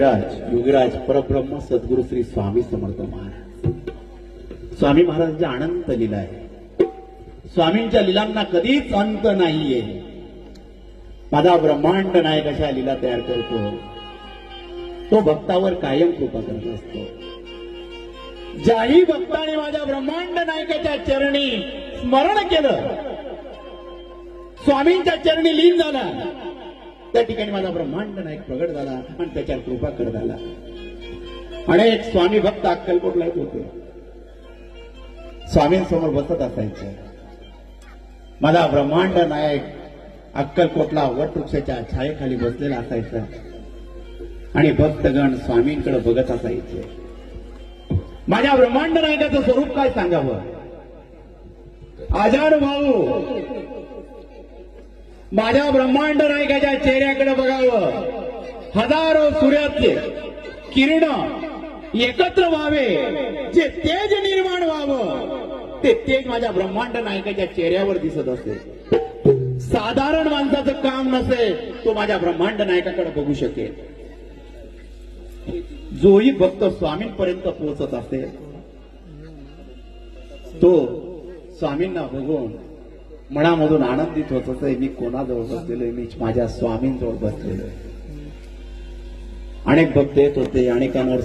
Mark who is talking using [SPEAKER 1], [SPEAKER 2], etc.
[SPEAKER 1] योगीराज परब्रह्म सद्गुरु श्री स्वामी समर्थ महाराज. स्वामी महाराजांची अनंत लीला आहे. स्वामींच्या लीलांना कधीच अंत नाहीये. माझा ब्रह्मांड नायक अशा लीला तयार करतो. तो भक्तावर कायम कृपा करत असतो. ज्याही भक्ताने माझ्या ब्रह्मांड नायकाच्या चरणी स्मरण केलं, स्वामींच्या चरणी लीन झाला, त्या ठिकाणी माझा ब्रह्मांड नायक प्रगट झाला आणि त्याच्यावर कृपा करत आला. अनेक स्वामी भक्त अक्कलकोटला येत होते. स्वामींसमोर बसत असायचे. माझा ब्रह्मांड नायक अक्कलकोटला वटवृक्षाच्या छायेखाली बसलेला असायचा आणि भक्तगण स्वामींकडे बघत असायचे. माझ्या ब्रह्मांड नायकाचं स्वरूप काय सांगावं. आजान भाऊ माझ्या ब्रह्मांड नायकाच्या चेहऱ्याकडे बघावं. हजारो सूर्याचे किरण एकत्र व्हावे, जे तेज निर्माण व्हावं, ते तेज माझ्या ब्रह्मांड नायकाच्या चेहऱ्यावर दिसत असे. साधारण माणसाचं काम नसेल, तो माझ्या ब्रह्मांड नायकाकडे बघू शकेल. जोही भक्त स्वामींपर्यंत पोहोचत असेल, तो स्वामींना बघून मनामधून आनंदित होत असे. मी कोणाजवळ बसलेलो, मी माझ्या स्वामींजवळ बसलेलो. अनेक भक्त येत होते, अनेकांवर